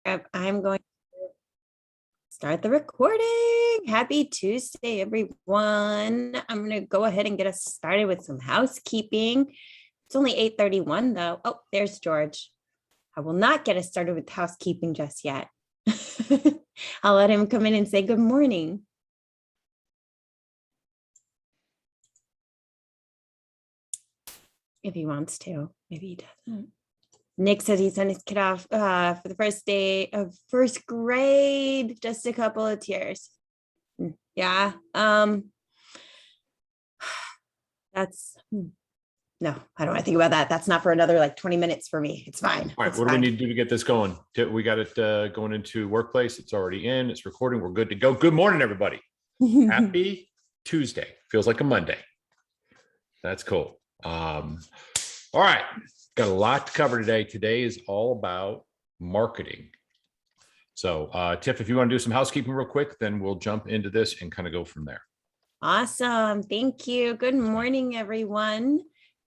I'm going to start the recording. Happy Tuesday, everyone. I'm going to go ahead and get us started with some housekeeping. It's only 8:31 though. Oh, there's George. I will not get us started with housekeeping just yet. I'll let him come in and say good morning. If he wants to, maybe he doesn't. Nick says he sent his kid off for the first day of first grade. Just a couple of tears. Yeah. That's no, I don't want to think about that. That's not for another like 20 minutes for me. It's fine. All right. What do we need to do to get this going? We got it going into workplace. It's already in. It's recording. We're good to go. Good morning, everybody. Happy Tuesday. Feels like a Monday. That's cool. All right. Got a lot to cover today. Today is all about marketing. So Tiff, if you want to do some housekeeping real quick, then we'll jump into this and kind of go from there. Awesome. Thank you. Good morning, everyone.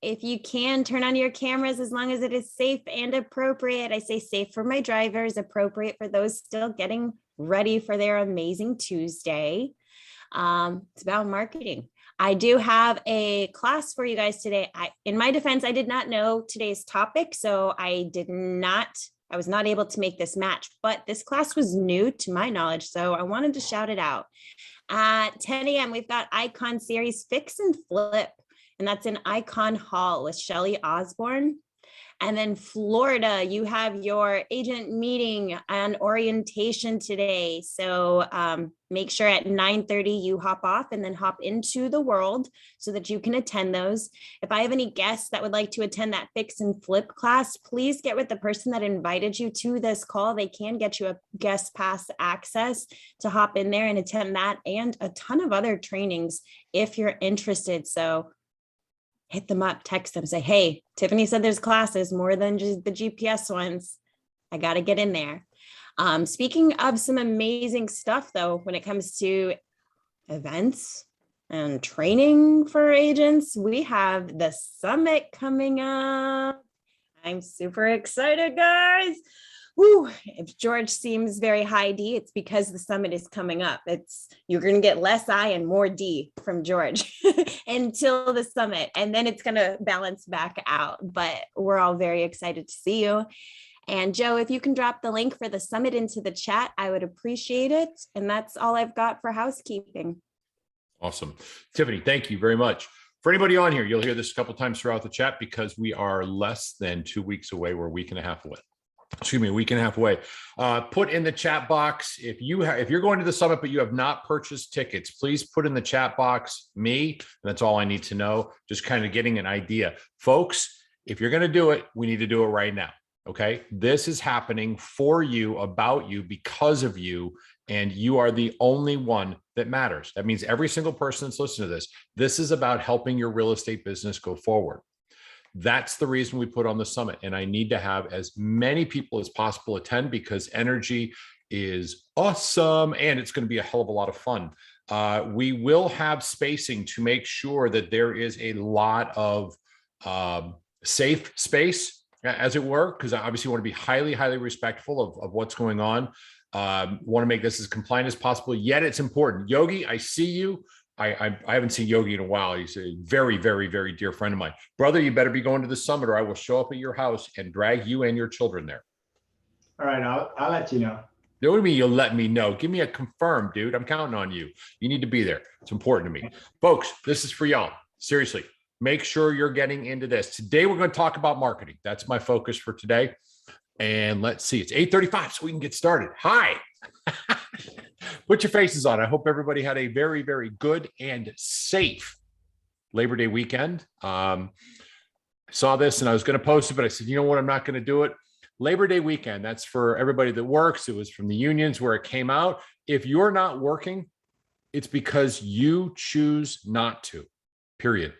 If you can, turn on your cameras as long as it is safe and appropriate. I say safe for my drivers, appropriate for those still getting ready for their amazing Tuesday. It's about marketing. I do have a class for you guys today. In my defense, I did not know today's topic, so I was not able to make this match, but this class was new to my knowledge, so I wanted to shout it out. At 10 a.m., we've got Icon Series Fix and Flip, and that's in Icon Hall with Shelly Osborne. And then Florida, you have your agent meeting and orientation today. So make sure at 9:30 you hop off and then hop into the world so that you can attend those. If I have any guests that would like to attend that fix and flip class, please get with the person that invited you to this call. They can get you a guest pass access to hop in there and attend that and a ton of other trainings if you're interested. So hit them up, text them, say, hey, Tiffany said there's classes more than just the GPS ones. I got to get in there. Speaking of some amazing stuff, though, when it comes to events and training for agents, we have the summit coming up. I'm super excited, guys. Woo, if George seems very high D, it's because the summit is coming up. You're going to get less I and more D from George until the summit, and then it's going to balance back out. But we're all very excited to see you. And Joe, if you can drop the link for the summit into the chat, I would appreciate it. And that's all I've got for housekeeping. Awesome. Tiffany, thank you very much. For anybody on here, you'll hear this a couple times throughout the chat because we are less than 2 weeks away. We're a week and a half away. Excuse me, a week and a half away. Put in the chat box if you're going to the summit but you have not purchased tickets, please put in the chat box me. That's all I need to know. Just kind of getting an idea, folks. If you're going to do it, we need to do it right now. Okay, this is happening for you, about you, because of you, and you are the only one that matters. That means every single person that's listening to this is about helping your real estate business go forward. That's the reason we put on the summit. And I need to have as many people as possible attend because energy is awesome. And it's going to be a hell of a lot of fun. We will have spacing to make sure that there is a lot of safe space, as it were, because I obviously want to be highly, highly respectful of what's going on. Want to make this as compliant as possible, yet it's important. Yogi, I see you. I haven't seen Yogi in a while. He's a very, very, very dear friend of mine. Brother, you better be going to the summit or I will show up at your house and drag you and your children there. All right, I'll let you know. What do you mean you'll let me know? Give me a confirm, dude. I'm counting on you. You need to be there. It's important to me. Folks, this is for y'all. Seriously, make sure you're getting into this. Today, we're going to talk about marketing. That's my focus for today. And let's see, it's 8:35, so we can get started. Hi. Put your faces on. I hope everybody had a very, very good and safe Labor Day weekend. I saw this and I was going to post it, but I said, you know what? I'm not going to do it. Labor Day weekend, that's for everybody that works. It was from the unions where it came out. If you're not working, it's because you choose not to, period.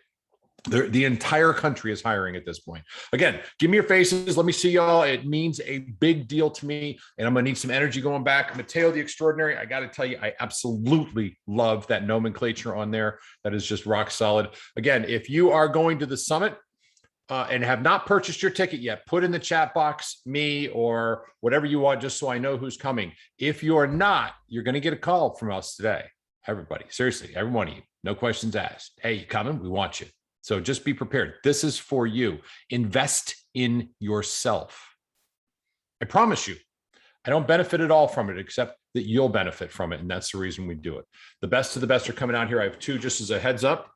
The entire country is hiring at this point. Again, give me your faces. Let me see y'all. It means a big deal to me, and I'm going to need some energy going back. Mateo the Extraordinary, I got to tell you, I absolutely love that nomenclature on there. That is just rock solid. Again, if you are going to the summit, and have not purchased your ticket yet, put in the chat box me or whatever you want, just so I know who's coming. If you're not, you're going to get a call from us today. Everybody, seriously, every one of you, no questions asked. Hey, you coming? We want you. So just be prepared. This is for you. Invest in yourself. I promise you, I don't benefit at all from it, except that you'll benefit from it. And that's the reason we do it. The best of the best are coming out here. I have two, just as a heads up.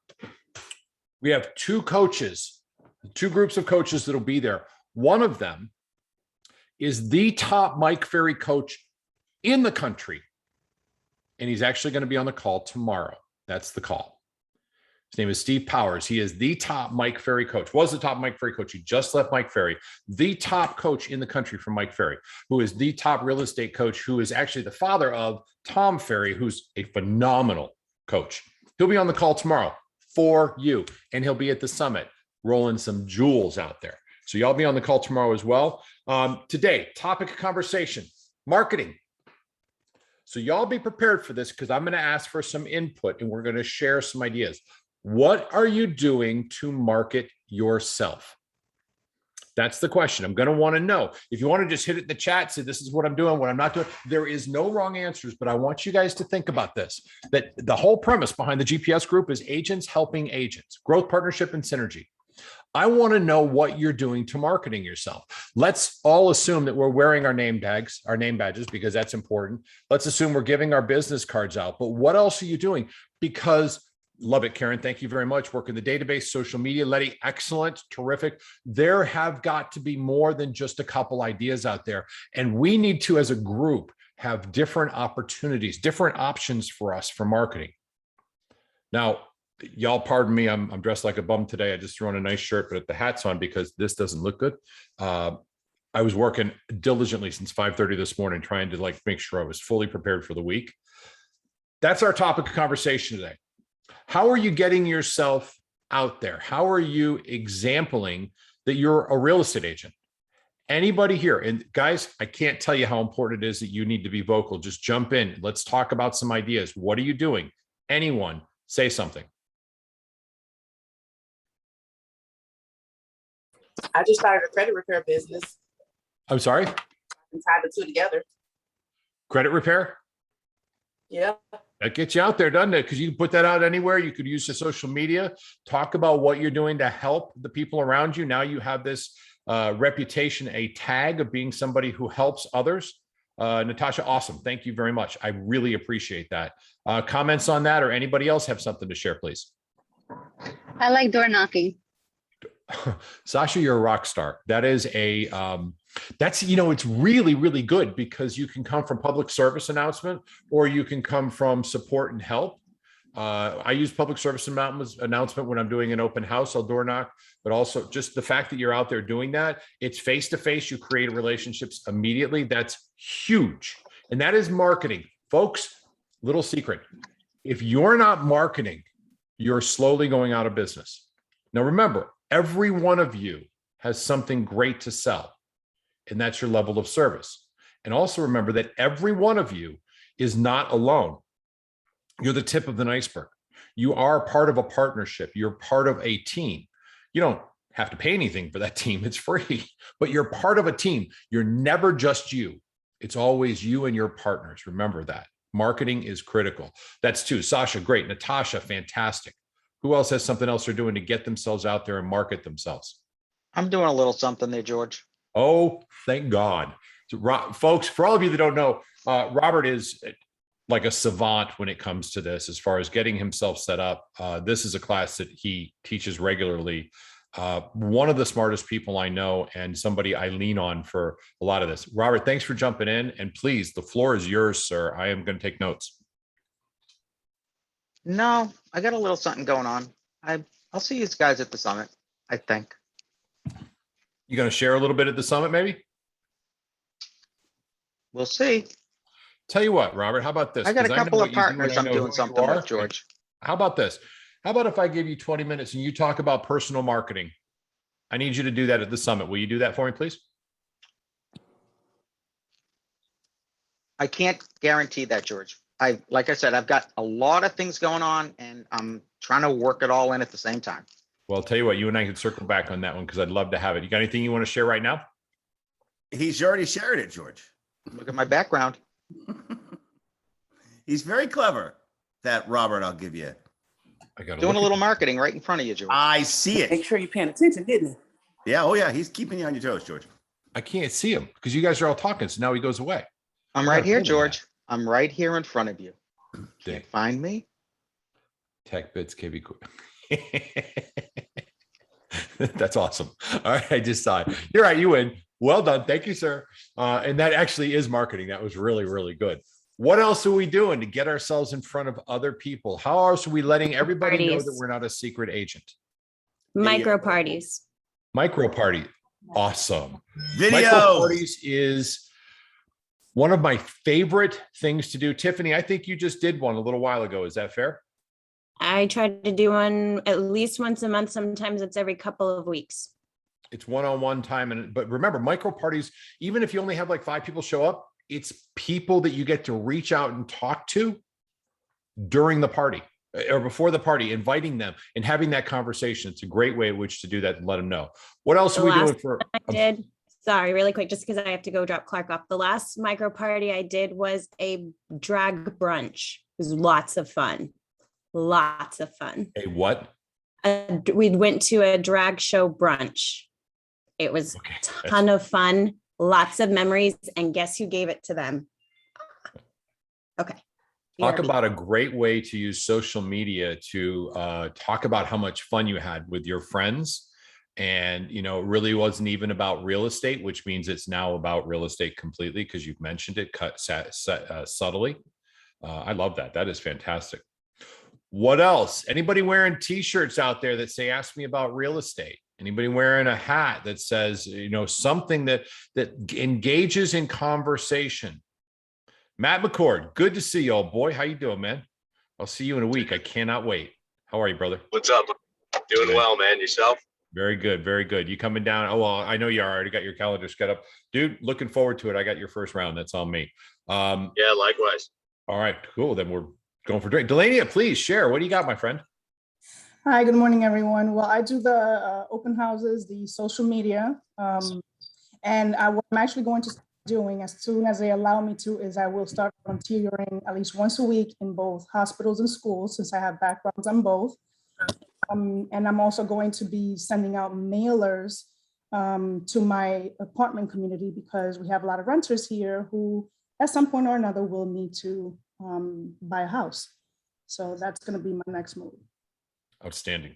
We have two coaches, two groups of coaches that'll be there. One of them is the top Mike Ferry coach in the country. And he's actually going to be on the call tomorrow. That's the call. His name is Steve Powers. He is the top Mike Ferry coach, was the top Mike Ferry coach. He just left Mike Ferry, the top coach in the country from Mike Ferry, who is the top real estate coach, who is actually the father of Tom Ferry, who's a phenomenal coach. He'll be on the call tomorrow for you, and he'll be at the summit rolling some jewels out there. So y'all be on the call tomorrow as well. Today, topic of conversation, marketing. So y'all be prepared for this, because I'm going to ask for some input and we're going to share some ideas. What are you doing to market yourself? That's the question. I'm going to want to know. If you want to just hit it in the chat, say, this is what I'm doing, what I'm not doing. There is no wrong answers, but I want you guys to think about this, that the whole premise behind the GPS group is agents helping agents, growth, partnership, and synergy. I want to know what you're doing to marketing yourself. Let's all assume that we're wearing our name tags, our name badges, because that's important. Let's assume we're giving our business cards out, but what else are you doing? Because love it, Karen. Thank you very much. Work in the database, social media, Letty, excellent, terrific. There have got to be more than just a couple ideas out there. And we need to, as a group, have different opportunities, different options for us for marketing. Now, y'all pardon me, I'm dressed like a bum today. I just threw on a nice shirt, but the hat's on because this doesn't look good. I was working diligently since 5:30 this morning, trying to make sure I was fully prepared for the week. That's our topic of conversation today. How are you getting yourself out there? How are you exempling that you're a real estate agent? Anybody here? And guys, I can't tell you how important it is that you need to be vocal. Just jump in. Let's talk about some ideas. What are you doing? Anyone, say something. I just started a credit repair business I'm sorry? and tied the two together. Credit repair? Yeah. That gets you out there, doesn't it? Because you can put that out anywhere. You could use the social media, talk about what you're doing to help the people around you. Now you have this reputation, a tag of being somebody who helps others. Natasha, awesome. Thank you very much. I really appreciate that. Comments on that, or anybody else have something to share, please? I like door knocking. Sasha, you're a rock star. That is a, that's, it's really, really good, because you can come from public service announcement, or you can come from support and help. I use public service announcement when I'm doing an open house, I'll door knock, but also just the fact that you're out there doing that, it's face-to-face, you create relationships immediately. That's huge. And that is marketing. Folks, little secret. If you're not marketing, you're slowly going out of business. Now, remember, every one of you has something great to sell, and that's your level of service. And also remember that every one of you is not alone. You're the tip of the iceberg. You are part of a partnership. You're part of a team. You don't have to pay anything for that team. It's free, but you're part of a team. You're never just you. It's always you and your partners. Remember that. Marketing is critical. That's two. Sasha, great. Natasha, fantastic. Who else has something else they're doing to get themselves out there and market themselves? I'm doing a little something there, George. Oh, thank God. So, folks, for all of you that don't know, Robert is like a savant when it comes to this, as far as getting himself set up. This is a class that he teaches regularly. One of the smartest people I know, and somebody I lean on for a lot of this. Robert, thanks for jumping in. And please, the floor is yours, sir. I am going to take notes. No, I got a little something going on. I'll see you guys at the summit, I think. You going to share a little bit at the summit, maybe? We'll see. Tell you what, Robert, how about this? I got a 'Cause couple know of what you do, partners and I I'm know who doing you something are. with, George. How about this? How about if I give you 20 minutes and you talk about personal marketing? I need you to do that at the summit. Will you do that for me, please? I can't guarantee that, George. Like I said, I've got a lot of things going on, and I'm trying to work it all in at the same time. Well, I'll tell you what, you and I can circle back on that one because I'd love to have it. You got anything you want to share right now? He's already shared it, George. Look at my background. He's very clever. That Robert, I'll give you. I got Doing a little marketing right in front of you, George. I see Make it. sure you're paying attention, didn't he? Yeah. Oh, yeah. He's keeping you on your toes, George. I can't see him because you guys are all talking. So now he goes away. I'm right here, George. I'm right here in front of you. Dang. Can't find me? Tech Bits KB. That's awesome. All right. I just saw it. You're right. You win. Well done. Thank you, sir. And that actually is marketing. That was really, really good. What else are we doing to get ourselves in front of other people? How else are we letting everybody know that we're not a secret agent? Micro parties. Micro party. Awesome. Video. Micro parties is one of my favorite things to do. Tiffany, I think you just did one a little while ago. Is that fair? I try to do one at least once a month. Sometimes it's every couple of weeks. It's one-on-one time. But remember, micro parties, even if you only have like 5 people show up, it's people that you get to reach out and talk to during the party or before the party, inviting them and having that conversation. It's a great way in which to do that and let them know. What else are we doing for? I did. Sorry, really quick, just because I have to go drop Clark off. The last micro party I did was a drag brunch. It was lots of fun. Lots of fun. A what? We went to a drag show brunch. It was Okay. a ton of fun, lots of memories, and guess who gave it to them? Okay. Talk BRB. about a great way to use social media to talk about how much fun you had with your friends. And, you know, it really wasn't even about real estate, which means it's now about real estate completely because you've mentioned it subtly. I love that. That is fantastic. What else? Anybody wearing t-shirts out there that say, ask me about real estate? Anybody wearing a hat that says, you know, something that engages in conversation? Matt McCord, good to see you, old boy. How you doing, man? I'll see you in a week. I cannot wait. How are you, brother? What's up? Doing well, man. Yourself? Very good. Very good. You coming down? Oh, well, I know you already got your calendar set up. Dude, looking forward to it. I got your first round. That's on me. Yeah, likewise. All right, cool. Then we're going for drink. Delania, please share. What do you got, my friend? Hi, good morning, everyone. Well, I do the open houses, the social media, and what I'm actually going to start doing as soon as they allow me to is I will start volunteering at least once a week in both hospitals and schools since I have backgrounds on both. And I'm also going to be sending out mailers to my apartment community because we have a lot of renters here who at some point or another will need to buy a house. So that's going to be my next move. Outstanding.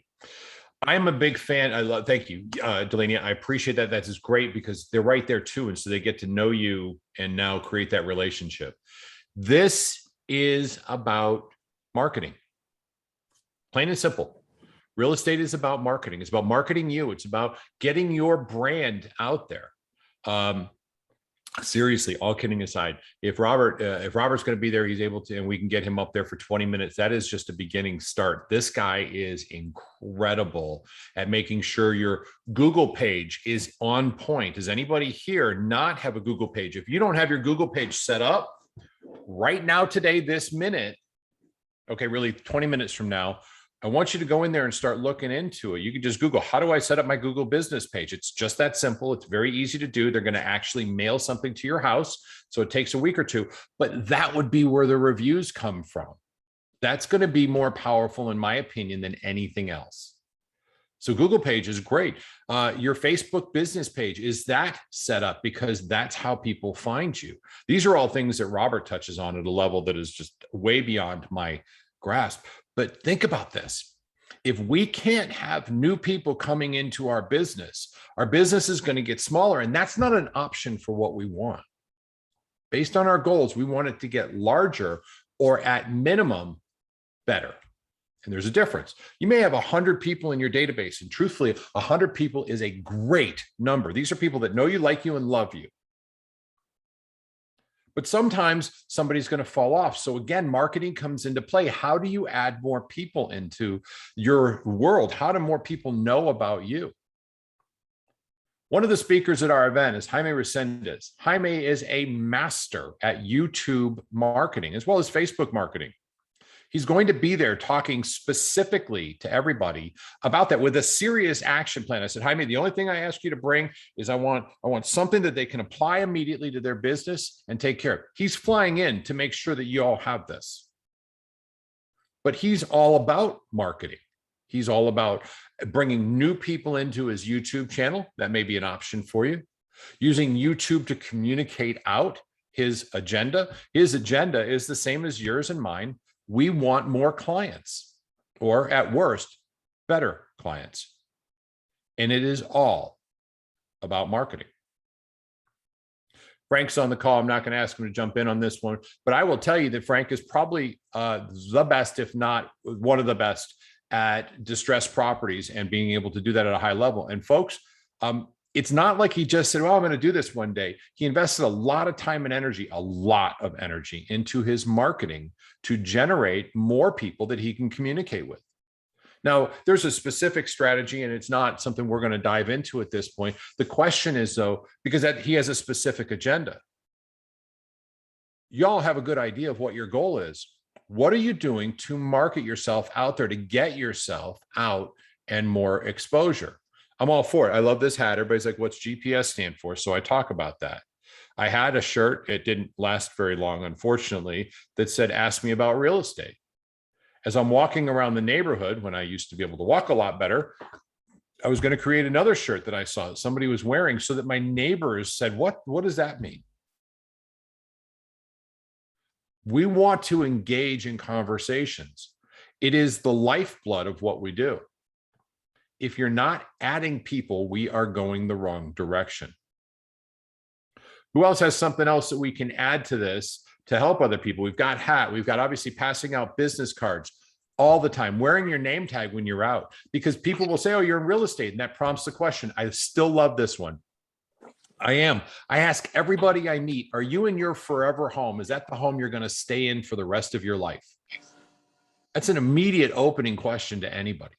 I'm a big fan. Thank you, Delania. I appreciate that. That is great because they're right there too. And so they get to know you and now create that relationship. This is about marketing. Plain and simple. Real estate is about marketing. It's about marketing you. It's about getting your brand out there. Seriously, all kidding aside, if Robert's going to be there, he's able to, and we can get him up there for 20 minutes. That is just a beginning start. This guy is incredible at making sure your Google page is on point. Does anybody here not have a Google page? If you don't have your Google page set up right now, today, this minute, okay, really 20 minutes from now, I want you to go in there and start looking into it. You can just Google, how do I set up my Google business page? It's just that simple. It's very easy to do. They're going to actually mail something to your house. So it takes a week or two, but that would be where the reviews come from. That's going to be more powerful, in my opinion, than anything else. So Google page is great. Your Facebook business page, is that set up? Because that's how people find you. These are all things that Robert touches on at a level that is just way beyond my grasp. But think about this. If we can't have new people coming into our business is going to get smaller. And that's not an option for what we want. Based on our goals, we want it to get larger or at minimum better. And there's a difference. You may have 100 people in your database. And truthfully, 100 people is a great number. These are people that know you, like you, and love you. But sometimes somebody's going to fall off. So again, marketing comes into play. How do you add more people into your world? How do more people know about you? One of the speakers at our event is Jaime Resendez. Jaime is a master at YouTube marketing as well as Facebook marketing. He's going to be there talking specifically to everybody about that with a serious action plan. I said, Jaime, the only thing I ask you to bring is I want something that they can apply immediately to their business and take care of. He's flying in to make sure that you all have this. But he's all about marketing. He's all about bringing new people into his YouTube channel. That may be an option for you. Using YouTube to communicate out his agenda. His agenda is the same as yours and mine. We want more clients, or at worst, better clients. And it is all about marketing. Frank's on the call. I'm not going to ask him to jump in on this one, but I will tell you that Frank is probably the best, if not one of the best, at distressed properties and being able to do that at a high level. And folks, it's not like he just said, well, I'm going to do this one day. He invested a lot of time and energy, a lot of energy into his marketing to generate more people that he can communicate with. Now, there's a specific strategy, and it's not something we're going to dive into at this point. The question is, though, because he has a specific agenda. Y'all have a good idea of what your goal is. What are you doing to market yourself out there, to get yourself out and more exposure? I'm all for it. I love this hat. Everybody's like, what's GPS stand for? So I talk about that. I had a shirt, it didn't last very long, unfortunately, that said, ask me about real estate. As I'm walking around the neighborhood, when I used to be able to walk a lot better, I was going to create another shirt that I saw somebody was wearing so that my neighbors said, what does that mean? We want to engage in conversations. It is the lifeblood of what we do. If you're not adding people, we are going the wrong direction. Who else has something else that we can add to this to help other people? We've got hat. We've got obviously passing out business cards all the time, wearing your name tag when you're out, because people will say, oh, you're in real estate. And that prompts the question. I still love this one. I am. I ask everybody I meet, are you in your forever home? Is that the home you're going to stay in for the rest of your life? That's an immediate opening question to anybody.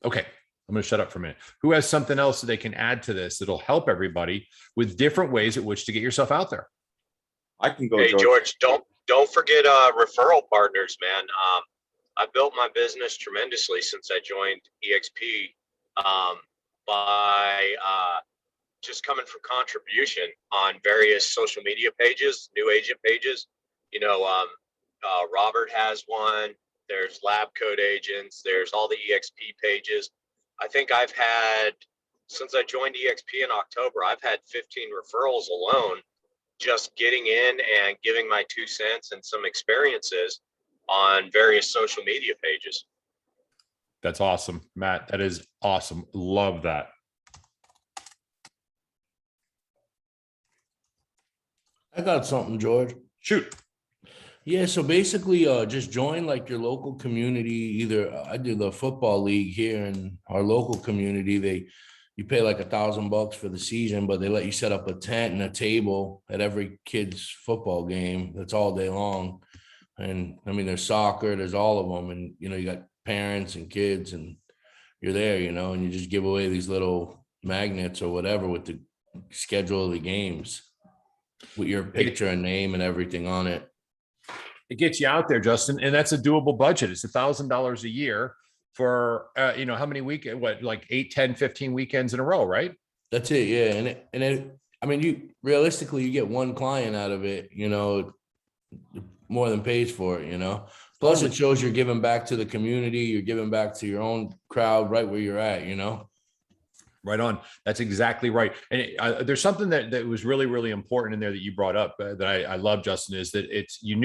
Okay, I'm going to shut up for a minute. Who has something else that they can add to this that'll help everybody with different ways at which to get yourself out there? I can go. Hey, George, don't forget referral partners, man. I built my business tremendously since I joined EXP by just coming from contribution on various social media pages, new agent pages. You know, Robert has one. There's Lab Code Agents. There's all the EXP pages. I think I've had, since I joined EXP in October, I've had 15 referrals alone, just getting in and giving my 2 cents and some experiences on various social media pages. That's awesome, Matt. That is awesome. Love that. I got something, George. Shoot. Yeah, so basically just join like your local community. Either I do the football league here in our local community. You pay like $1,000 for the season, but they let you set up a tent and a table at every kid's football game. That's all day long. And I mean, there's soccer, there's all of them. And, you know, you got parents and kids and you're there, you know, and you just give away these little magnets or whatever with the schedule of the games with your picture and name and everything on it. It gets you out there, Justin, and that's a doable budget. It's $1,000 a year for, you know, how many weekends, like 8, 10, 15 weekends in a row, right? That's it. Yeah. And I mean, you realistically, you get one client out of it, you know, more than pays for it, you know, plus it shows you're giving back to the community. You're giving back to your own crowd right where you're at, you know? Right on. That's exactly right. And there's something that was really, really important in there that you brought up that I love, Justin, is that you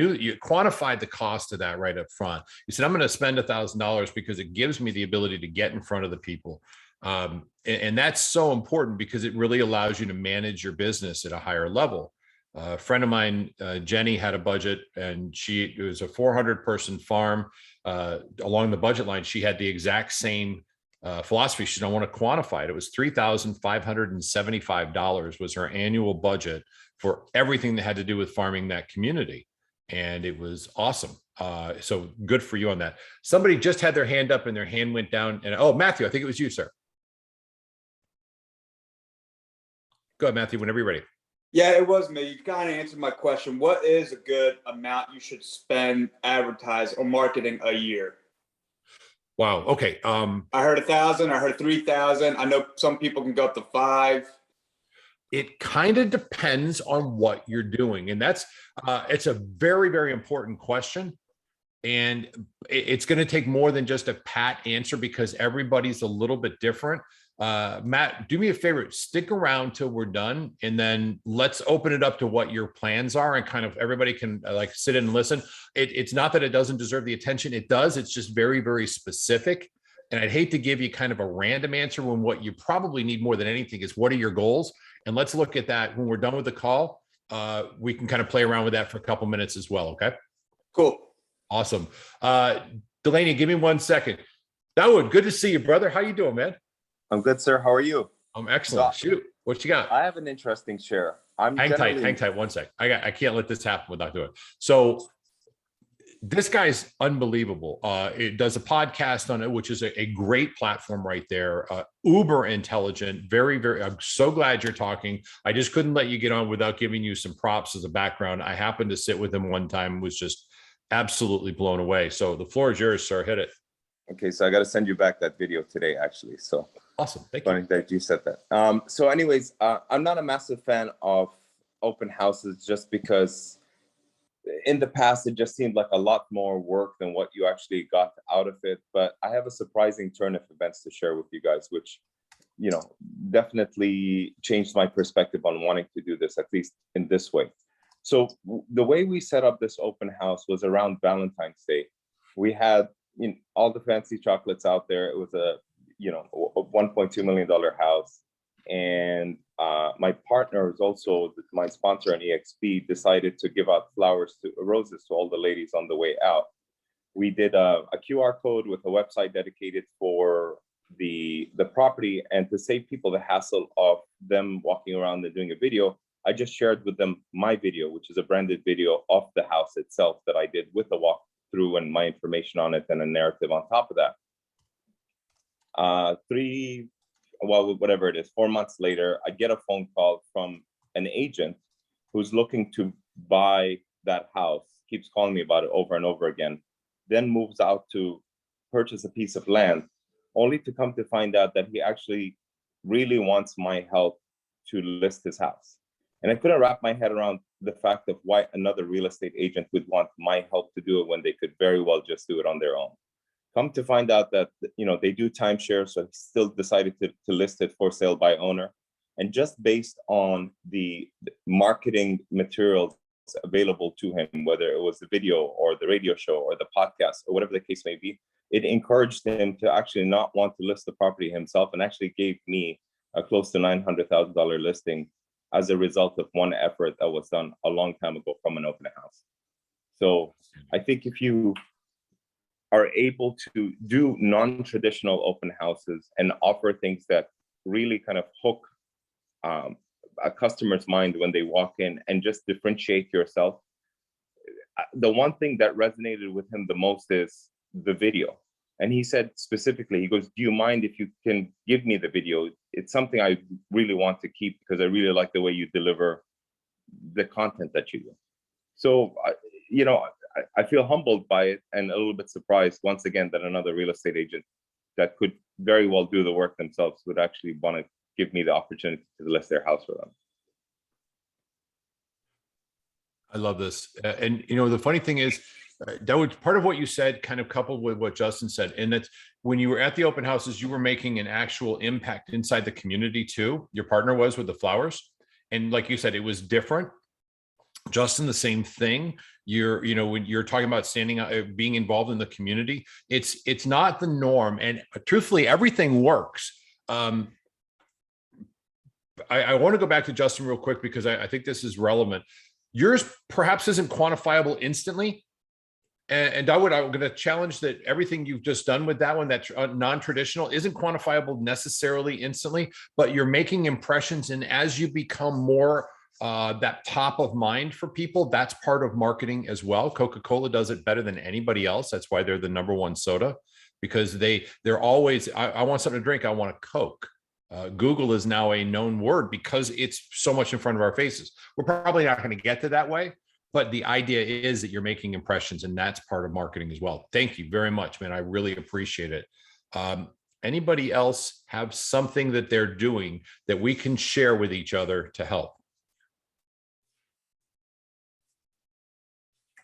quantified the cost of that right up front. You said, I'm going to spend $1,000 because it gives me the ability to get in front of the people. And that's so important because it really allows you to manage your business at a higher level. A friend of mine, Jenny, had a budget, and it was a 400-person farm. Along the budget line, she had the exact same philosophy. She don't want to quantify it. It was $3,575 was her annual budget for everything that had to do with farming that community. And it was awesome. So good for you on that. Somebody just had their hand up and their hand went down. And oh, Matthew, I think it was you, sir. Go ahead, Matthew, whenever you're ready. Yeah, it was me. You kind of answered my question. What is a good amount you should spend advertise or marketing a year? Wow. Okay. I heard 1,000. I heard 3,000. I know some people can go up to 5. It kind of depends on what you're doing, and that's it's a very, very important question. And it's going to take more than just a pat answer because everybody's a little bit different. Matt, do me a favor, stick around till we're done, and then let's open it up to what your plans are, and kind of everybody can like sit in and listen. It's not that it doesn't deserve the attention. It does. It's just very, very specific. And I'd hate to give you kind of a random answer when what you probably need more than anything is what are your goals? And let's look at that when we're done with the call. We can kind of play around with that for a couple minutes as well. Okay. Cool. Awesome. Delaney, give me 1 second. Dawood, good to see you, brother. How you doing, man? I'm good, sir. How are you? I'm excellent. Shoot, what you got? I have an interesting share. Hang tight 1 sec. I can't let this happen without doing it. So this guy's unbelievable. It does a podcast on it, which is a great platform right there. Uber intelligent, very, very. I'm so glad you're talking. I just couldn't let you get on without giving you some props as a background. I happened to sit with him one time, was just absolutely blown away. So the floor is yours, sir. Hit it. Okay, so I got to send you back that video today, actually. So awesome. Thank funny you. that you said that. So anyways, I'm not a massive fan of open houses just because in the past, it just seemed like a lot more work than what you actually got out of it. But I have a surprising turn of events to share with you guys, which, you know, definitely changed my perspective on wanting to do this, at least in this way. So the way we set up this open house was around Valentine's Day. We had all the fancy chocolates out there. It was a $1.2 million house. And my partner is also my sponsor on EXP, decided to give out roses to all the ladies on the way out. We did a QR code with a website dedicated for the property, and to save people the hassle of them walking around and doing a video, I just shared with them my video, which is a branded video of the house itself that I did with a walkthrough and my information on it and a narrative on top of that. 4 months later, I get a phone call from an agent who's looking to buy that house, keeps calling me about it over and over again, then moves out to purchase a piece of land, only to come to find out that he actually really wants my help to list his house. And I couldn't wrap my head around the fact of why another real estate agent would want my help to do it when they could very well just do it on their own. Come to find out that, they do timeshare, so he still decided to list it for sale by owner. And just based on the marketing materials available to him, whether it was the video or the radio show or the podcast or whatever the case may be, it encouraged him to actually not want to list the property himself, and actually gave me a close to $900,000 listing as a result of one effort that was done a long time ago from an open house. So I think if you are able to do non-traditional open houses and offer things that really kind of hook a customer's mind when they walk in and just differentiate yourself. The one thing that resonated with him the most is the video. And he said specifically, he goes, do you mind if you can give me the video? It's something I really want to keep because I really like the way you deliver the content that you do. So, I feel humbled by it and a little bit surprised once again that another real estate agent that could very well do the work themselves would actually want to give me the opportunity to list their house for them. I love this. And, the funny thing is, that was part of what you said, kind of coupled with what Justin said. And that's when you were at the open houses, you were making an actual impact inside the community too. Your partner was with the flowers. And like you said, it was different. Justin, the same thing. When you're talking about standing out, being involved in the community, it's not the norm. And truthfully, everything works. I want to go back to Justin real quick because I think this is relevant. Yours perhaps isn't quantifiable instantly. And I'm going to challenge that everything you've just done with that one, that's non-traditional, isn't quantifiable necessarily instantly, but you're making impressions. And as you become more that top of mind for people, that's part of marketing as well. Coca-Cola does it better than anybody else. That's why they're the #1 soda, because they're always, I want something to drink. I want a Coke. Google is now a known word because it's so much in front of our faces. We're probably not going to get to that way, but the idea is that you're making impressions, and that's part of marketing as well. Thank you very much, man. I really appreciate it. Anybody else have something that they're doing that we can share with each other to help?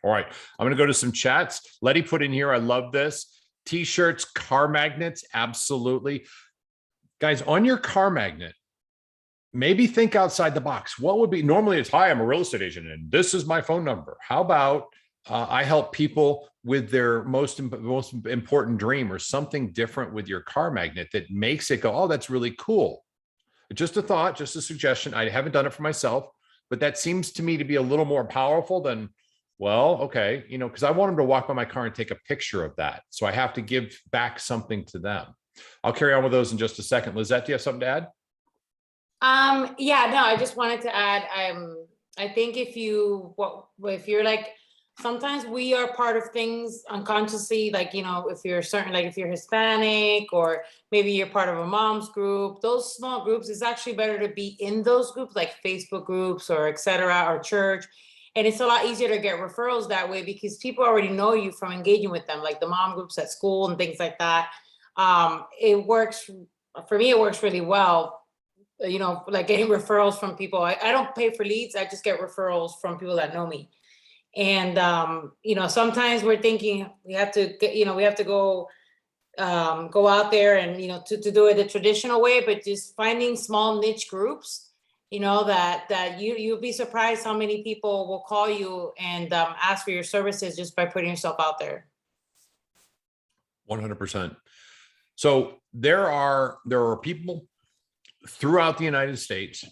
All right, I'm going to go to some chats. Letty put in here, I love this. T-shirts, car magnets, absolutely. Guys, on your car magnet, maybe think outside the box. What would be, normally it's, hi, I'm a real estate agent and this is my phone number. How about I help people with their most important dream, or something different with your car magnet that makes it go, oh, that's really cool. Just a thought, just a suggestion. I haven't done it for myself, but that seems to me to be a little more powerful than, well, okay, you know, because I want them to walk by my car and take a picture of that. So I have to give back something to them. I'll carry on with those in just a second. Lizette, do you have something to add? Yeah, no, I just wanted to add, I think if you're like, sometimes we are part of things unconsciously, like, you know, if you're certain, like if you're Hispanic, or maybe you're part of a mom's group, those small groups, it's actually better to be in those groups, like Facebook groups or etc., or church. And it's a lot easier to get referrals that way because people already know you from engaging with them, like the mom groups at school and things like that. It works, for me, it works really well. You know, like getting referrals from people. I don't pay for leads. I just get referrals from people that know me. And, you know, sometimes we're thinking we have to get, you know, we have to go out there and, you know, to do it the traditional way, but just finding small niche groups, you know, that you'll be surprised how many people will call you and ask for your services just by putting yourself out there. 100%. So there are people throughout the United States,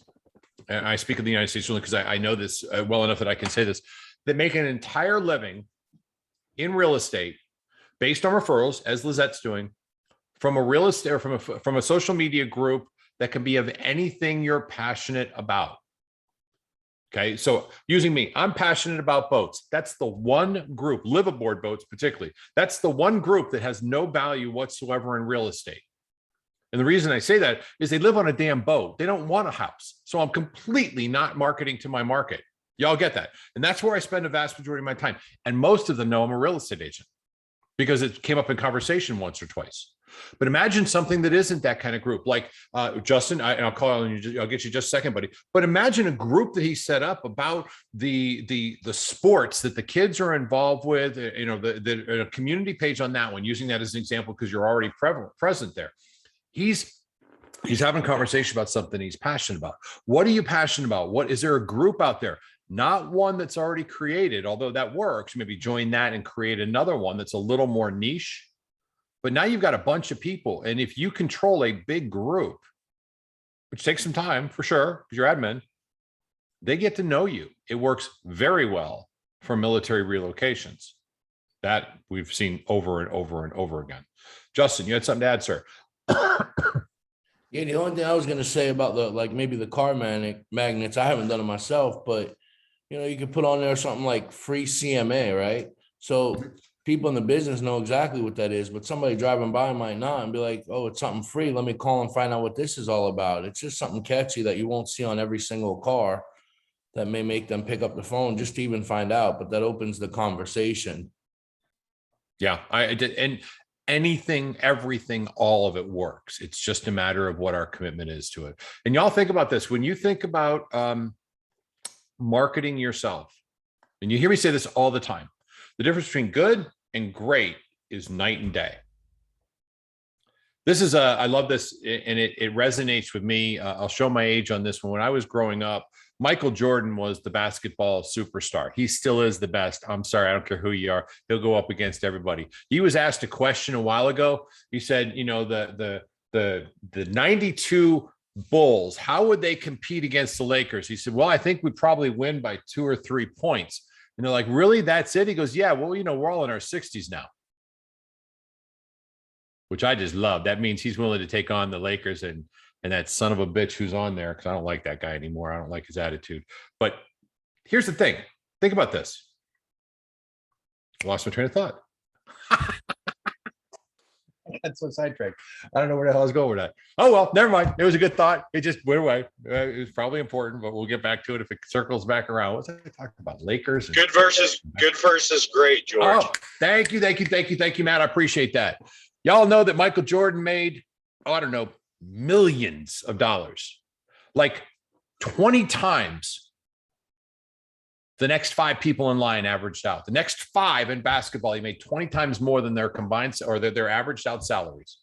and I speak of the United States only because I know this well enough that I can say this, that make an entire living in real estate based on referrals, as Lizette's doing, from a real estate or from a social media group that can be of anything you're passionate about. Okay, so using me, I'm passionate about boats. That's the one group, liveaboard boats particularly. That's the one group that has no value whatsoever in real estate. And the reason I say that is they live on a damn boat. They don't want a house. So I'm completely not marketing to my market. Y'all get that. And that's where I spend a vast majority of my time. And most of them know I'm a real estate agent because it came up in conversation once or twice. But imagine something that isn't that kind of group, like Justin, I'll call on you, I'll get you just a second, buddy. But imagine a group that he set up about the sports that the kids are involved with, you know, the community page on that one, using that as an example, because you're already present there. He's having a conversation about something he's passionate about. What are you passionate about? What is there a group out there? Not one that's already created, although that works. Maybe join that and create another one that's a little more niche. But now you've got a bunch of people. And if you control a big group, which takes some time for sure, because you're admin, they get to know you. It works very well for military relocations. That we've seen over and over and over again. Justin, you had something to add, sir? Yeah, the only thing I was going to say about maybe the car magnets, I haven't done it myself, but you know, you could put on there something like free CMA, right? So people in the business know exactly what that is, but somebody driving by might not and be like, oh, it's something free. Let me call and find out what this is all about. It's just something catchy that you won't see on every single car that may make them pick up the phone just to even find out, but that opens the conversation. Yeah, I did. And anything, everything, all of it works. It's just a matter of what our commitment is to it. And y'all think about this. When you think about marketing yourself, and you hear me say this all the time, the difference between good and great is night and day. This is I love this, and it resonates with me. I'll show my age on this one. When I was growing up, Michael Jordan was the basketball superstar. He still is the best. I'm sorry, I don't care who you are. He'll go up against everybody. He was asked a question a while ago. He said, you know, the 92 Bulls, how would they compete against the Lakers? He said, well, I think we'd probably win by 2 or 3 points. And they're like, really? That's it? He goes, yeah, well, you know, we're all in our 60s now. Which I just love. That means he's willing to take on the Lakers and that son of a bitch who's on there, because I don't like that guy anymore. I don't like his attitude. But here's the thing. Think about this. Lost my train of thought. I got so sidetracked. I don't know where the hell I was going with that. Oh, well, never mind. It was a good thought. It just went away. It was probably important, but we'll get back to it if it circles back around. What's I talking about? Lakers? Good versus great, George. Oh, thank you, Matt. I appreciate that. Y'all know that Michael Jordan made, I don't know, millions of dollars, like 20 times the next 5 people in line averaged out. The next 5 in basketball, he made 20 times more than their combined or their averaged out salaries.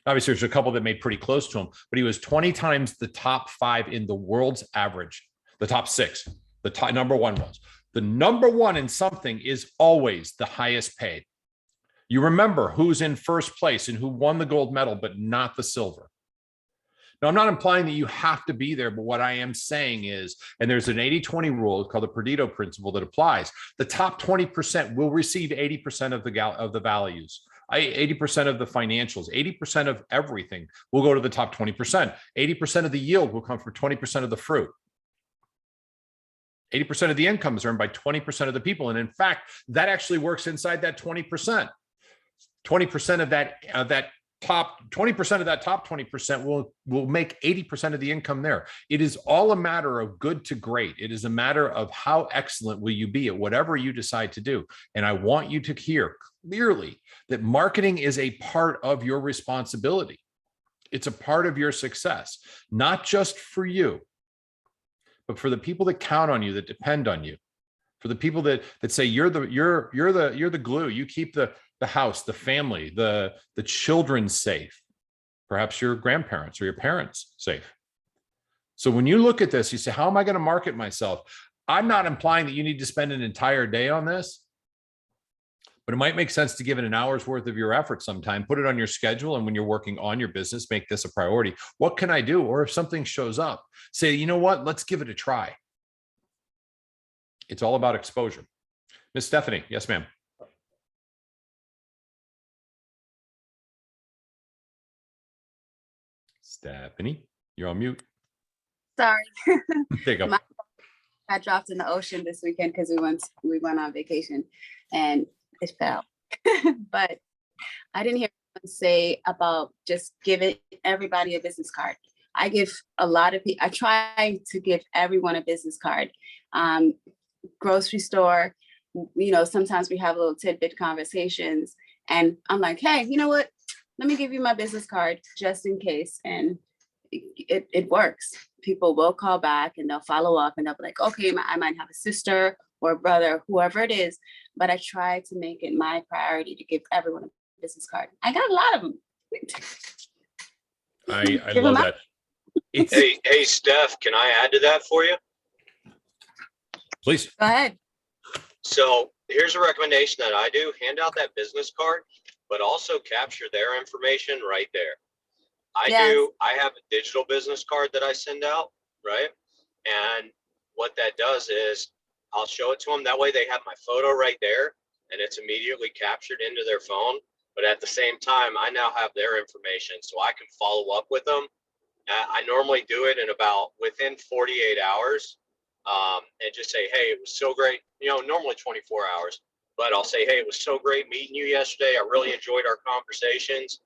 Obviously, there's a couple that made pretty close to him, but he was 20 times the top 5 in the world's average, the top 6. The top, number 1 was. The number 1 in something is always the highest paid. You remember who's in first place and who won the gold medal, but not the silver. Now, I'm not implying that you have to be there, but what I am saying is, and there's an 80-20 rule called the Perdido principle that applies. The top 20% will receive 80% of the values, 80% of the financials, 80% of everything will go to the top 20%. 80% of the yield will come from 20% of the fruit. 80% of the income is earned by 20% of the people. And in fact, that actually works inside that 20%. 20% of that top 20% of that top 20% will make 80% of the income there. It is all a matter of good to great. It is a matter of how excellent will you be at whatever you decide to do. And I want you to hear clearly that marketing is a part of your responsibility. It's a part of your success, not just for you, but for the people that count on you, that depend on you, for the people that say you're the glue. You keep the house, the family, the children safe, perhaps your grandparents or your parents safe. So when you look at this, you say, how am I going to market myself? I'm not implying that you need to spend an entire day on this, but it might make sense to give it an hour's worth of your effort sometime, put it on your schedule. And when you're working on your business, make this a priority. What can I do? Or if something shows up, say, you know what, let's give it a try. It's all about exposure. Miss Stephanie. Yes, ma'am. Stephanie, you're on mute. Sorry. There you go. I dropped in the ocean this weekend because we went on vacation and it fell. But I didn't hear anyone say about just giving everybody a business card. I give a lot of people, I try to give everyone a business card. Grocery store, sometimes we have little tidbit conversations and I'm like, hey, you know what? Let me give you my business card just in case. And it works. People will call back and they'll follow up and they'll be like, okay, I might have a sister or a brother, whoever it is, but I try to make it my priority to give everyone a business card. I got a lot of them. I love that. Hey, Steph, can I add to that for you? Please. Go ahead. So here's a recommendation that I do. Hand out that business card, but also capture their information right there. I have a digital business card that I send out, right? And what that does is I'll show it to them. That way they have my photo right there and it's immediately captured into their phone. But at the same time, I now have their information so I can follow up with them. I normally do it in within 48 hours and just say, hey, it was so great. Normally 24 hours, but I'll say, hey, it was so great meeting you yesterday. I really enjoyed our conversations.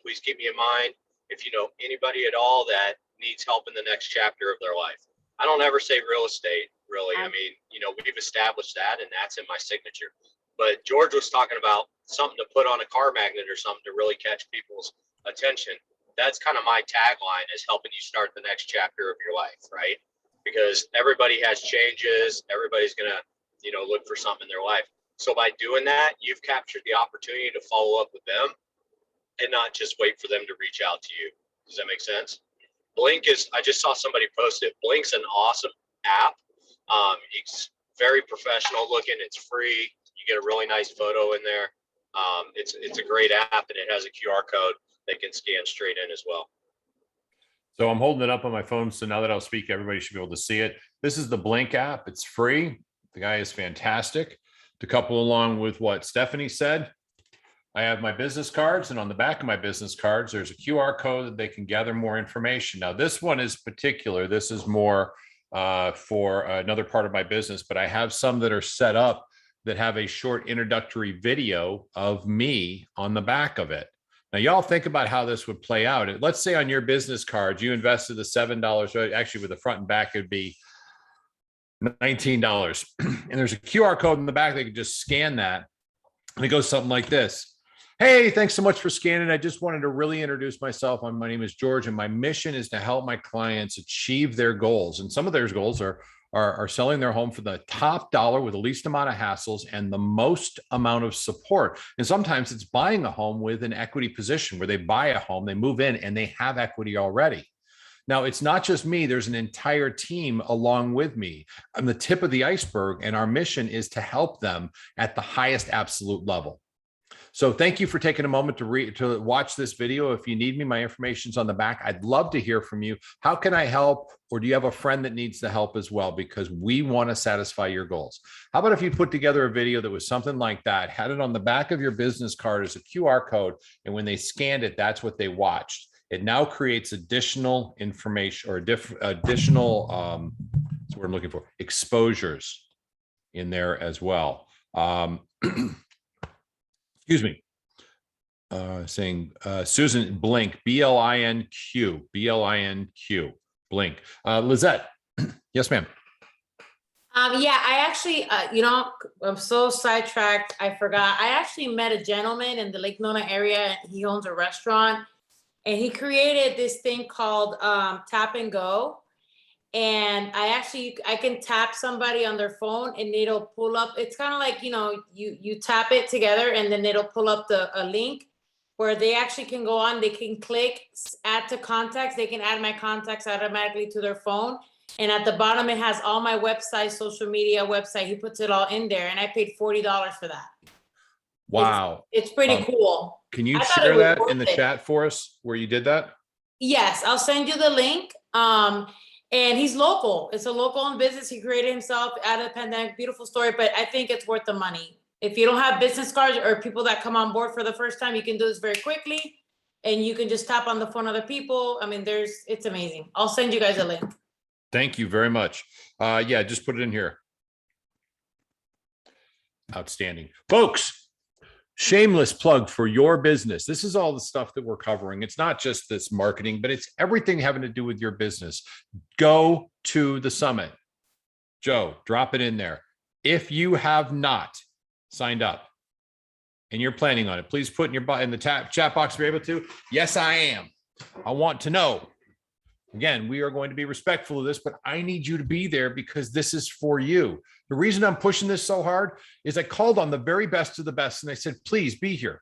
Please keep me in mind if you know anybody at all that needs help in the next chapter of their life. I don't ever say real estate, really. I mean, we've established that and that's in my signature. But George was talking about something to put on a car magnet or something to really catch people's attention. That's kind of my tagline, is helping you start the next chapter of your life, right? Because everybody has changes. Everybody's going to, look for something in their life. So by doing that, you've captured the opportunity to follow up with them and not just wait for them to reach out to you. Does that make sense? Blink I just saw somebody post it. Blink's an awesome app. It's very professional looking. It's free. You get a really nice photo in there. It's a great app and it has a QR code that can scan straight in as well. So I'm holding it up on my phone. So now that I'll speak, everybody should be able to see it. This is the Blink app. It's free. The guy is fantastic. To couple along with what Stephanie said, I have my business cards, and on the back of my business cards, there's a QR code that they can gather more information. Now, this one is particular. This is more for another part of my business, but I have some that are set up that have a short introductory video of me on the back of it. Now, y'all think about how this would play out. Let's say on your business card, you invested the $7, actually with the front and back, it'd be $19. And there's a QR code in the back. They could just scan that. And it goes something like this. Hey, thanks so much for scanning. I just wanted to really introduce myself. My name is George, and my mission is to help my clients achieve their goals. And some of their goals are selling their home for the top dollar with the least amount of hassles and the most amount of support. And sometimes it's buying a home with an equity position where they buy a home, they move in, and they have equity already. Now, it's not just me. There's an entire team along with me. I'm the tip of the iceberg, and our mission is to help them at the highest absolute level. So thank you for taking a moment to watch this video. If you need me, my information's on the back. I'd love to hear from you. How can I help? Or do you have a friend that needs the help as well? Because we want to satisfy your goals. How about if you put together a video that was something like that, had it on the back of your business card as a QR code, and when they scanned it, that's what they watched. It now creates additional information or additional, that's what I'm looking for, exposures in there as well. Excuse me, saying Susan Blink, B-L-I-N-Q, Blink. Lizette, yes, ma'am. Yeah, I actually, I'm so sidetracked. I forgot. I actually met a gentleman in the Lake Nona area. He owns a restaurant, and he created this thing called Tap and Go. And I can tap somebody on their phone and it'll pull up. It's kind of like, you tap it together and then it'll pull up a link where they actually can go on, they can click add to contacts. They can add my contacts automatically to their phone. And at the bottom, it has all my website, social media website. He puts it all in there, and I paid $40 for that. Wow. It's pretty cool. Can you share that in the chat for us where you did that? Yes, I'll send you the link. And he's local. It's a local-owned business. He created himself out of the pandemic. Beautiful story, but I think it's worth the money. If you don't have business cards or people that come on board for the first time, you can do this very quickly, and you can just tap on the phone of other people. I mean, it's amazing. I'll send you guys a link. Thank you very much. Yeah, just put it in here. Outstanding. Folks, shameless plug for your business. This is all the stuff that we're covering. It's not just this marketing, but it's everything having to do with your business. Go to the summit. Joe, drop it in there. If you have not signed up and you're planning on it, please put in the chat box if you're able to. Yes, I am. I want to know. Again, we are going to be respectful of this, but I need you to be there because this is for you. The reason I'm pushing this so hard is I called on the very best of the best and I said, please be here.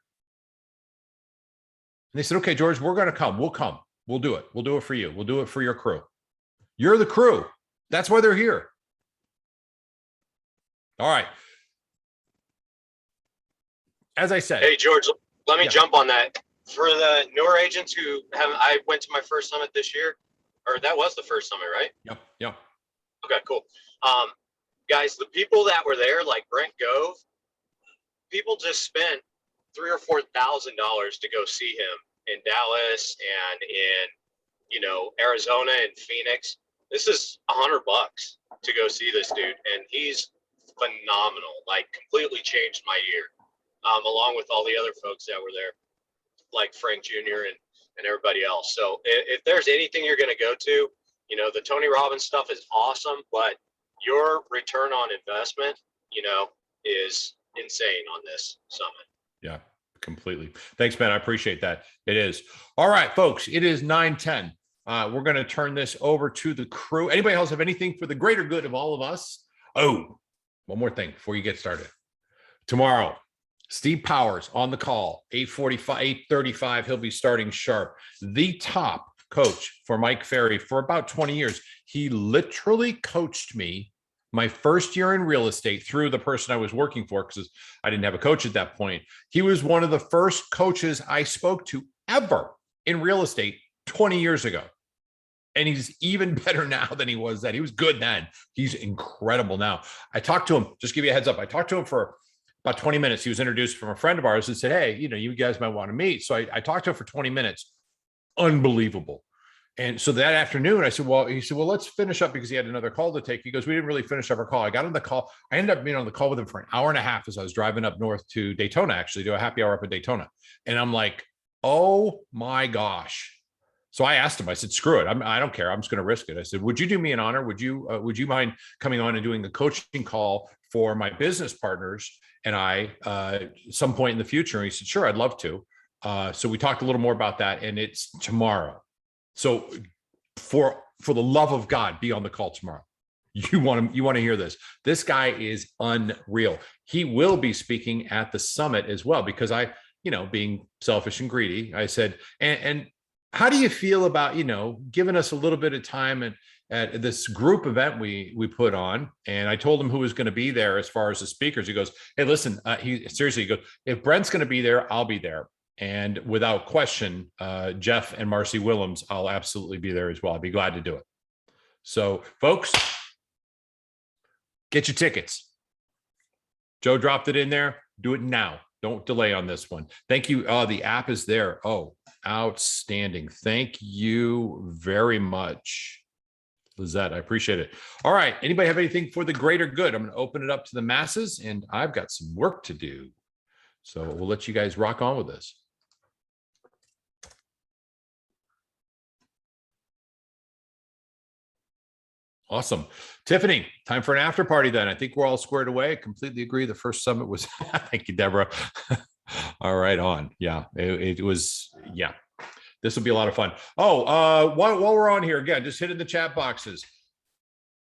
And they said, okay, George, we're going to come. We'll come. We'll do it. We'll do it for you. We'll do it for your crew. You're the crew. That's why they're here. All right. As I said. Hey, George, let me jump on that. For the newer agents who haven't, I went to my first summit this year, or that was the first summit, right? Yep. Okay, cool. Guys, the people that were there, like Brent Gove, people just spent $3,000 or $4,000 to go see him in Dallas and in, Arizona and Phoenix. This is $100 to go see this dude, and he's phenomenal. Like, completely changed my year, along with all the other folks that were there, like Frank Jr. and everybody else. So if there's anything you're going to go to, the Tony Robbins stuff is awesome, but your return on investment, is insane on this summit. Yeah, completely. Thanks, man. I appreciate that. It is. All right, folks, it is 9:10. We're going to turn this over to the crew. Anybody else have anything for the greater good of all of us? Oh, one more thing before you get started. Tomorrow, Steve Powers on the call, 8:35. He'll be starting sharp. The top coach for Mike Ferry for about 20 years. He literally coached me my first year in real estate through the person I was working for because I didn't have a coach at that point. He was one of the first coaches I spoke to ever in real estate 20 years ago. And he's even better now than he was then. He was good then. He's incredible now. I talked to him, just give you a heads up. I talked to him for about 20 minutes. He was introduced from a friend of ours and said, hey, you guys might want to meet. So I talked to him for 20 minutes. Unbelievable. And so that afternoon, I said, well, he said, well, let's finish up because he had another call to take. He goes, we didn't really finish up our call. I got on the call. I ended up being on the call with him for an hour and a half as I was driving up north to Daytona, actually, to a happy hour up in Daytona. And I'm like, oh my gosh. So I asked him, I said, screw it. I don't care. I'm just going to risk it. I said, would you do me an honor? Would you mind coming on and doing the coaching call for my business partners and I some point in the future? And he said, sure, I'd love to. So we talked a little more about that, and it's tomorrow. So for the love of God, be on the call tomorrow. You want to hear this. This guy is unreal. He will be speaking at the summit as well, because I, being selfish and greedy, I said, and how do you feel about, giving us a little bit of time at this group event we put on? And I told him who was going to be there as far as the speakers. He goes, hey, listen, he goes, if Brent's going to be there, I'll be there. And without question, Jeff and Marcy Willems, I'll absolutely be there as well. I'd be glad to do it. So folks, get your tickets. Joe dropped it in there. Do it now. Don't delay on this one. Thank you. The app is there. Oh, outstanding. Thank you very much, Lizette. I appreciate it. All right. Anybody have anything for the greater good? I'm going to open it up to the masses, and I've got some work to do. So we'll let you guys rock on with this. Awesome. Tiffany, time for an after party then. I think we're all squared away. I completely agree. The first summit was, thank you, Deborah. All right, on. Yeah, it was, yeah. This will be a lot of fun. Oh, while we're on here, again, just hit in the chat boxes.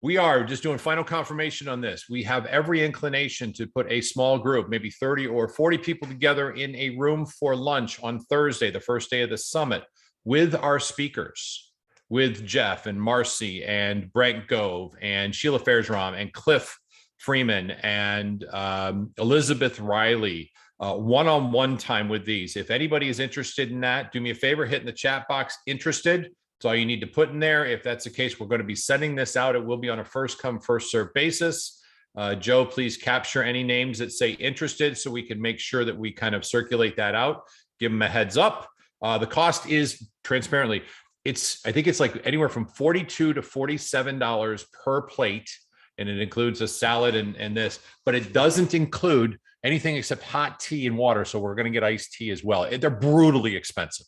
We are just doing final confirmation on this. We have every inclination to put a small group, maybe 30 or 40 people together in a room for lunch on Thursday, the first day of the summit, with our speakers, with Jeff and Marcy and Brent Gove and Sheila Fairsram and Cliff Freeman and Elizabeth Riley, one-on-one time with these. If anybody is interested in that, do me a favor, hit in the chat box, interested. That's all you need to put in there. If that's the case, we're going to be sending this out. It will be on a first come, first serve basis. Joe, please capture any names that say interested so we can make sure that we kind of circulate that out. Give them a heads up. The cost is transparently, I think it's like anywhere from $42 to $47 per plate. And it includes a salad and this, but it doesn't include anything except hot tea and water. So we're going to get iced tea as well. They're brutally expensive.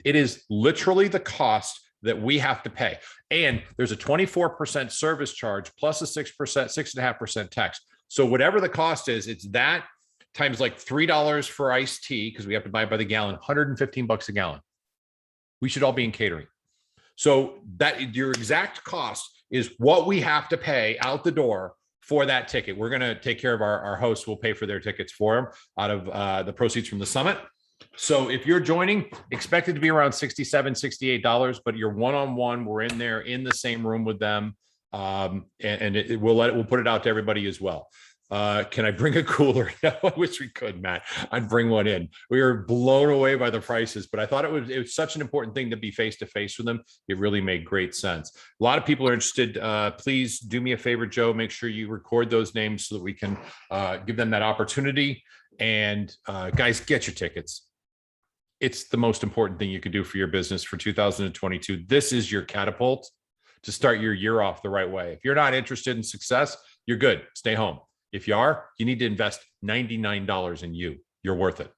It is literally the cost that we have to pay. And there's a 24% service charge plus a 6.5% tax. So whatever the cost is, it's that times like $3 for iced tea, because we have to buy it by the gallon, $115 a gallon. We should all be in catering. So that your exact cost is what we have to pay out the door for that ticket. We're going to take care of our hosts. We'll pay for their tickets for them out of the proceeds from the summit. So if you're joining, expect it to be around $67, $68, but you're one-on-one. We're in there in the same room with them. We'll put it out to everybody as well. Can I bring a cooler? No, I wish we could, Matt. I'd bring one in. We were blown away by the prices, but I thought it was such an important thing to be face-to-face with them. It really made great sense. A lot of people are interested. Please do me a favor, Joe. Make sure you record those names so that we can give them that opportunity. And guys, get your tickets. It's the most important thing you can do for your business for 2022. This is your catapult to start your year off the right way. If you're not interested in success, you're good. Stay home. If you are, you need to invest $99 in you. You're worth it.